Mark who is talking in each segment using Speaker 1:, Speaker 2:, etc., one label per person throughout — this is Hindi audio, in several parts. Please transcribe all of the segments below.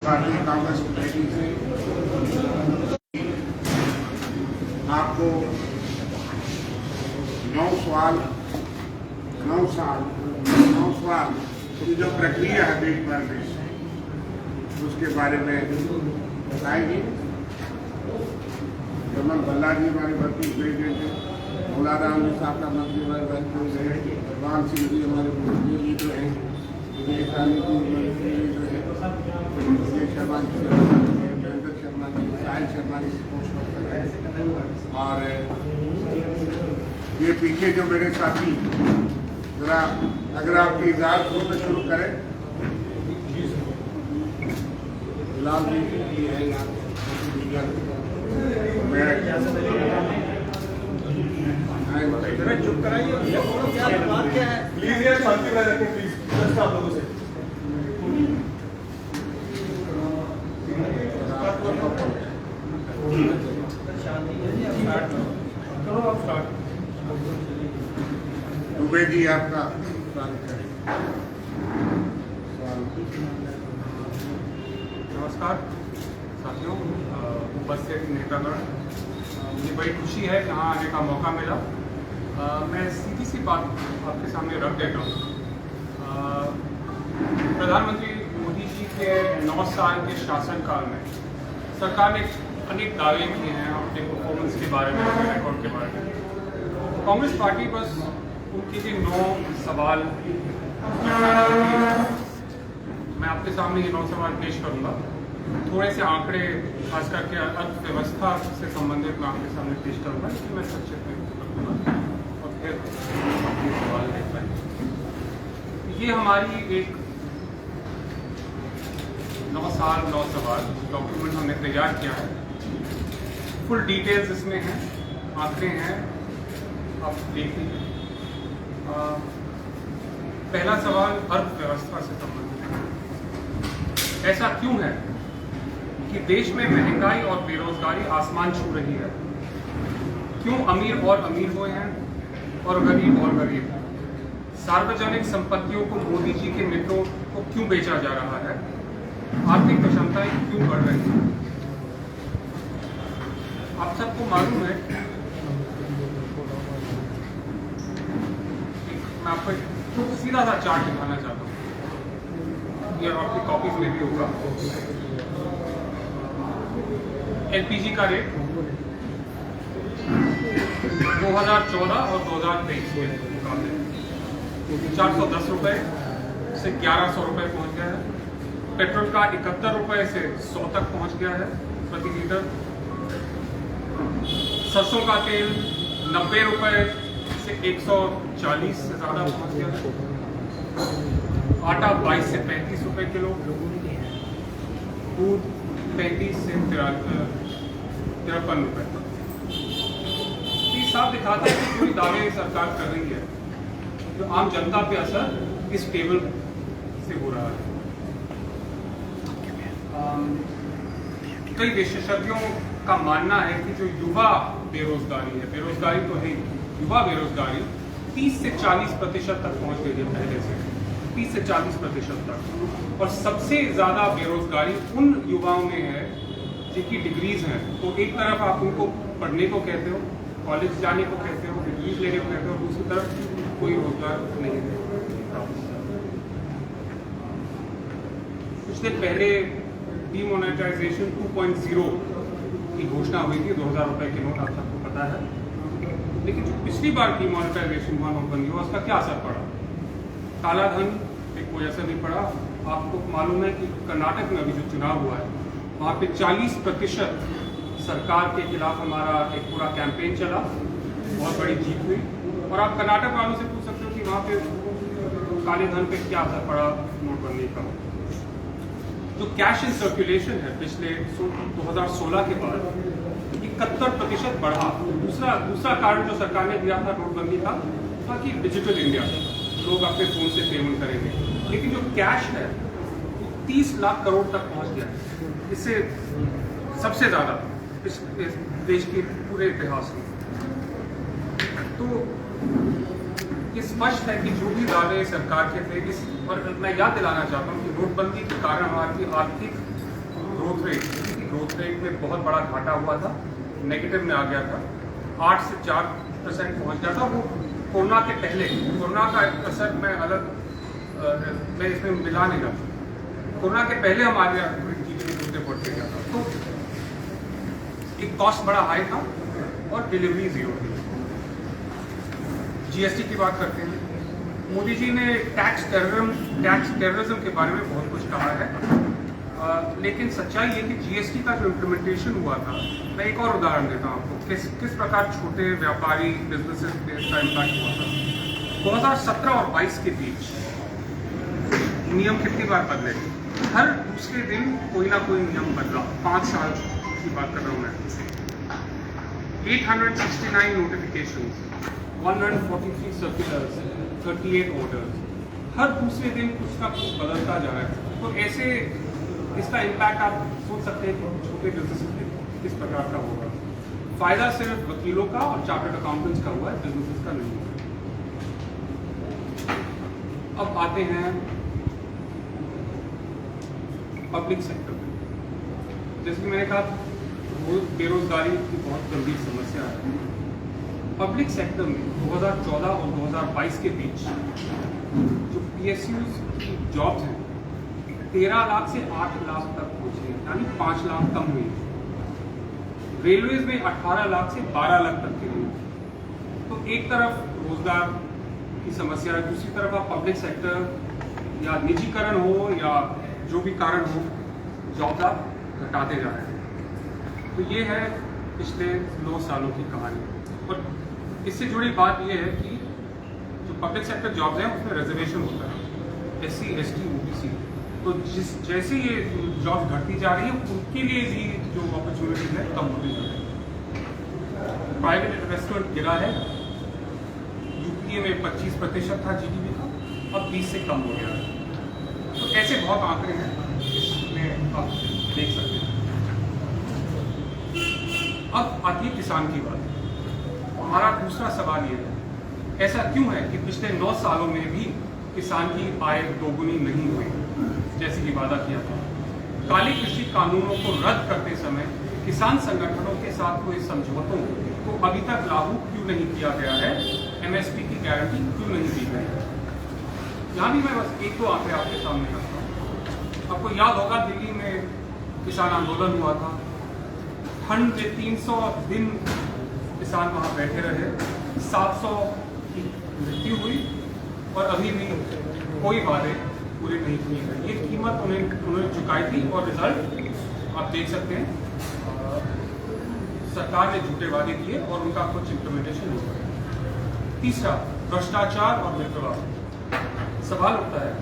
Speaker 1: भारतीय कांग्रेस पार्टी से आपको 9 साल की जो प्रक्रिया है देश भर में उसके बारे में बताएंगे। कमल भल्ला जी हमारे वर्किंग प्रेसिडेंट है, मौलाना अली साहब का मंत्री हमारे वर्किंग है, भगवान सिंह जी हमारे मंत्री लीडर हैं, विजय शाली जी मंत्री लीडर है, विजय शर्मा जी, वीरेंद्र शर्मा जी, साहिल शर्मा जी पोस्ट पर है। और ये पीछे जो मेरे साथी जरा अगर आपकी इजाजत हो तो शुरू करें। लाल जी है यहाँ
Speaker 2: चुप कराइए, बात क्या है? प्लीज यार शांति बनाए रखें, प्लीज जस्ट आप लोगों से। चलो आप स्टार्ट।
Speaker 1: दुबे जी आपका स्वागत है।
Speaker 3: नमस्कार साथियों, उपस्थित नेतागण, मुझे बड़ी खुशी है यहाँ आने का मौका मिला। मैं सीधी सी बात आपके सामने रख देता हूँ। प्रधानमंत्री मोदी जी के 9 साल के शासनकाल में सरकार ने अनेक दावे किए हैं अपने परफॉर्मेंस के बारे में, अपने रिकॉर्ड के बारे में। कांग्रेस पार्टी बस उनके लिए 9 सवाल, मैं आपके सामने ये 9 सवाल पेश करूंगा। थोड़े से आंकड़े खास करके अर्थव्यवस्था से संबंधित मैं आपके सामने पेश करूंगा, लेकिन मैं संक्षिप्त में करूंगा और फिर अपने सवाल देख पाएंगे। ये हमारी एक 9 साल 9 सवाल डॉक्यूमेंट हमने तैयार किया है। फुल डिटेल्स इसमें हैं, आंकड़े हैं, आप देख लीजिए। पहला सवाल अर्थव्यवस्था से संबंधित है। ऐसा क्यों है कि देश में महंगाई और बेरोजगारी आसमान छू रही है? क्यों अमीर और अमीर हुए हैं और गरीब और गरीब? सार्वजनिक संपत्तियों को मोदी जी के मित्रों को क्यों बेचा जा रहा है? आर्थिक विषमताएं क्यों बढ़ रही हैं? आप सबको मालूम है, मैं आपको सीधा सा चार्ट दिखाना चाहता हूँ, ये आपकी कॉपीज में भी होगा। एलपीजी का रेट 2014 और 2023 के मुकाबले 410 रुपए से 1100 रुपए पहुंच गया है। पेट्रोल का 71 रुपए से 100 तक पहुंच गया है प्रति लीटर। सरसों का तेल 90 रुपए से 140 से ज्यादा पहुंच गया है। आटा 22 से 35 रुपए किलो, दूध 35 से 53 रुपए तक। ये साफ दिखाता है कि पूरी दावे सरकार कर रही है, जो आम जनता पे असर इस टेबल से हो रहा है। कई विशेषज्ञों का मानना है कि जो युवा बेरोजगारी है, बेरोजगारी तो है, युवा बेरोजगारी 30 से 40% तक पहुंच गई है पहले से, 30 से 40% तक। और सबसे ज्यादा बेरोजगारी उन युवाओं में है जिनकी डिग्रीज हैं। तो एक तरफ आप उनको पढ़ने को कहते हो, कॉलेज जाने को कहते हो, डिग्रीज लेने को कहते हो, दूसरी तरफ कोई रोजगार नहीं है। कुछ दिन पहले डीमोनेटाइजेशन 2.0 की घोषणा हुई थी, 2000 रुपए के नोट, आप सबको पता है। लेकिन जो पिछली बार डीमोनेटाइजेशन हुआ, नोटबंदी हुआ, उसका क्या असर पड़ा? काला धन पे कोई असर नहीं पड़ा। आपको मालूम है कि कर्नाटक में अभी जो चुनाव हुआ है, वहाँ पे 40% सरकार के खिलाफ हमारा एक पूरा कैंपेन चला, बहुत बड़ी जीत हुई। और आप कर्नाटक वालों से पूछ सकते हो कि वहाँ पे काले धन पे क्या असर पड़ा नोटबंदी का। जो कैश इन सर्कुलेशन है पिछले 2016 के बाद 71% बढ़ा। दूसरा कारण जो सरकार ने दिया था नोटबंदी का था कि डिजिटल इंडिया, लोग अपने फोन से पेमेंट करेंगे। लेकिन जो कैश है वो 30 लाख करोड़ तक पहुंच गया है। इससे सबसे ज्यादा इस देश के पूरे इतिहास में। तो ये स्पष्ट है कि जो भी दावे सरकार के थे, और मैं याद दिलाना चाहता हूँ कि नोटबंदी के कारण हमारी आर्थिक ग्रोथ रेट में बहुत बड़ा घाटा हुआ था, नेगेटिव में आ गया था, 8 से 4% पहुँच गया था। वो कोरोना के पहले, कोरोना का एक असर मैं इसमें मिला नहीं रहा। कोरोना के पहले हमारे GDP दूसरे बढ़ते गया था, तो एक कॉस्ट बड़ा हाई था और डिलीवरी जीरो थी। GST की बात करते हैं। मोदी जी ने टैक्स टेररिज्म के बारे में बहुत कुछ कहा है, लेकिन सच्चाई ये कि GST का जो इम्प्लीमेंटेशन हुआ था, मैं एक और उदाहरण देता हूँ आपको किस प्रकार छोटे व्यापारी बिजनेसेस पे इसका इम्पैक्ट हुआ था। 2017 और 22 के बीच नियम कितनी बार बदले? हर दूसरे दिन कोई ना कोई नियम बदला। 5 साल की बात कर रहा हूँ मैं। 869 नोटिफिकेशंस, 143 सर्कुलर्स, 38 ऑर्डर्स, हर दूसरे दिन कुछ ना कुछ बदलता जा रहा है। तो ऐसे इसका इम्पैक्ट आप सोच सकते हैं कि छोटे बिजनेस में किस प्रकार का होगा। फायदा सिर्फ वकीलों का और चार्टर्ड अकाउंटेंट्स का हुआ है, बिजनेसेस का नहीं हुआ। अब आते हैं पब्लिक सेक्टर में। जैसे कि मैंने कहा, बेरोजगारी की बहुत गंभीर समस्या है। पब्लिक सेक्टर में 2014 और 2022 के बीच जो PSUs की जॉब्स हैं 13 लाख से 8 लाख तक पहुंची है, यानी 5 लाख कम हुई है। रेलवेज में 18 लाख से 12 लाख तक की हुई। तो एक तरफ रोजगार की समस्या है, दूसरी तरफ आप पब्लिक सेक्टर या निजीकरण हो या जो भी कारण हो, जॉब्स आप घटाते जा रहे हैं। तो ये है पिछले 9 सालों की कहानी। और इससे जुड़ी बात ये है कि जो पब्लिक सेक्टर जॉब्स हैं उसमें रिजर्वेशन होता है, SC, ST, OBC। तो जैसे ये जॉब घटती जा रही है, उनके लिए भी जो अपॉर्चुनिटीज है कम होती जा रही है। प्राइवेट इन्वेस्टमेंट गिरा है, यूपीए में 25% था GDP का, अब 20 से कम हो गया है। तो ऐसे बहुत आंकड़े हैं, इसमें आप देख सकते हैं। अब आती है किसान की बात। हमारा दूसरा सवाल ये है, ऐसा क्यों है कि पिछले 9 सालों में भी किसान की आय दोगुनी नहीं हुई जैसे कि वादा किया था? काले कृषि कानूनों को रद्द करते समय किसान संगठनों के साथ हुए समझौतों को अभी तक लागू क्यों नहीं किया गया है? MSP की गारंटी क्यों नहीं दी गई है? यहाँ भी मैं बस 1-2 आंकड़े आपके सामने रखता हूँ। आपको याद होगा, दिल्ली में किसान आंदोलन हुआ था। ठंड में 300 दिन किसान वहाँ बैठे रहे, 700 की मृत्यु हुई और अभी भी कोई वादे पूरे नहीं किए गए। ये कीमत उन्होंने चुकाई थी और रिजल्ट आप देख सकते हैं। सरकार ने झूठे वादे किए और उनका कुछ इम्प्लीमेंटेशन नहीं हुआ। तीसरा, भ्रष्टाचार और मित्रवाद। सवाल उठता है,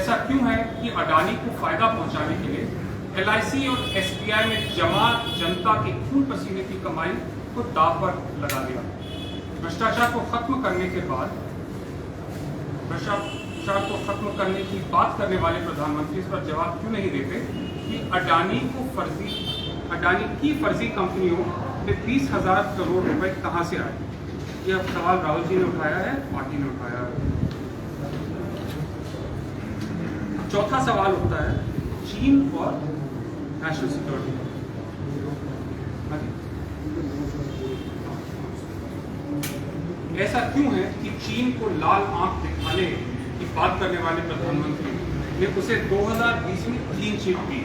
Speaker 3: ऐसा क्यों है कि अडानी को फायदा पहुंचाने के लिए LIC और SBI में जमा जनता के खून पसीने की कमाई को दांव पर लगा दिया? भ्रष्टाचार को खत्म करने के बाद, भ्रष्टाचार को खत्म करने की बात करने वाले प्रधानमंत्री इस पर जवाब क्यों नहीं देते कि अडानी की फर्जी कंपनियों में 20,000 करोड़ रुपए कहां से आए? यह सवाल राहुल जी ने उठाया है, पार्टी ने उठाया है। चौथा सवाल उठता है चीन और नेशनल सिक्योरिटी। ऐसा क्यों है कि चीन को लाल आंख दिखाने की बात करने वाले प्रधानमंत्री ने उसे 2020 में क्लीन चिट दी?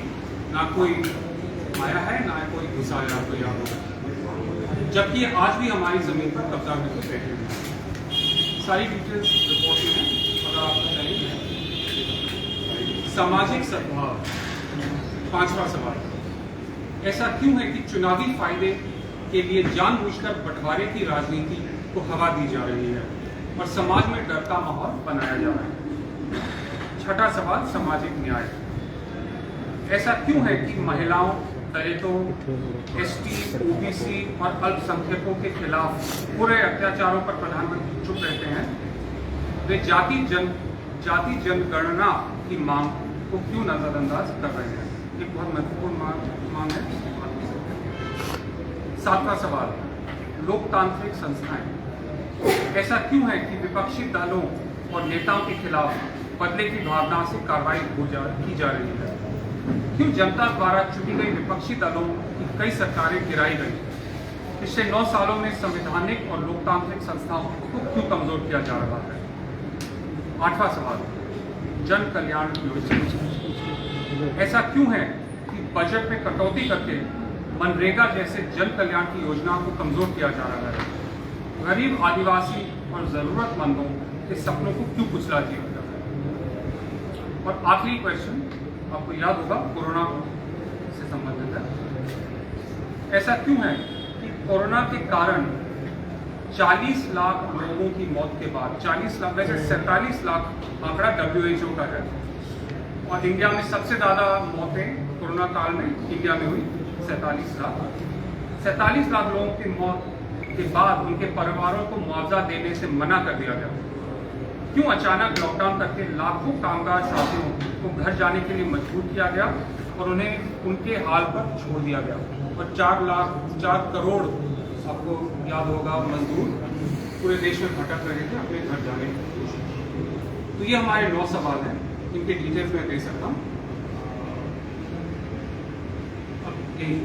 Speaker 3: ना कोई आया है, ना कोई घुसाया, आपको याद होगा। जबकि आज भी हमारी जमीन पर कब्जा में बैठे हैं। सारी डिटेल्स रिपोर्ट में है, अगर आपको चाहिए। सामाजिक सद्भाव, 5वां सवाल, ऐसा क्यों है कि चुनावी फायदे के लिए जानबूझकर बंटवारे की राजनीति को हवा दी जा रही है और समाज में डर का माहौल बनाया जा रहा है? छठा सवाल, सामाजिक न्याय। ऐसा क्यों है कि महिलाओं, दलितों, ST, OBC और अल्पसंख्यकों के खिलाफ पूरे अत्याचारों पर प्रधानमंत्री चुप रहते हैं? वे जाति जनगणना की मांग को क्यों नजरअंदाज कर रहे हैं? एक बहुत महत्वपूर्ण मांग है। 7वां सवाल, लोकतांत्रिक संस्थाएं। ऐसा क्यों है कि विपक्षी दलों और नेताओं के खिलाफ बदले की भावना से कार्रवाई की जा रही है? क्यों जनता द्वारा चुनी गई विपक्षी दलों की कई सरकारें गिराई गई? पिछले 9 सालों में संवैधानिक और लोकतांत्रिक संस्थाओं को क्यों कमजोर किया जा रहा है? 8वां सवाल, जन कल्याण योजना। ऐसा क्यों है कि बजट में कटौती करके मनरेगा जैसे जन कल्याण की योजना को कमजोर किया जा रहा है? गरीब, आदिवासी और जरूरतमंदों के सपनों को क्यों कुचला दिया जा रहा है? और आखिरी क्वेश्चन, आपको याद होगा, कोरोना से संबंधित है। ऐसा क्यों है कि कोरोना के कारण 40 लाख लोगों की मौत के बाद, 40 लाख वैसे 47 लाख आंकड़ा WHO का है, और इंडिया में सबसे ज्यादा मौतें कोरोना काल में इंडिया में हुई 47 लाख। 47 लाख लोगों की मौत के बाद उनके परिवारों को मुआवजा देने से मना कर दिया गया। क्यों अचानक लॉकडाउन करके लाखों कामगार साथियों को घर जाने के लिए मजबूर किया गया और उन्हें उनके हाल पर छोड़ दिया गया? और 4 करोड़ आपको याद होगा मजदूर पूरे देश में भटक रहे थे अपने घर जाने की कोशिश। तो ये हमारे 9 सवाल हैं, इनके डिटेल्स में दे सकता हूँ। अब यही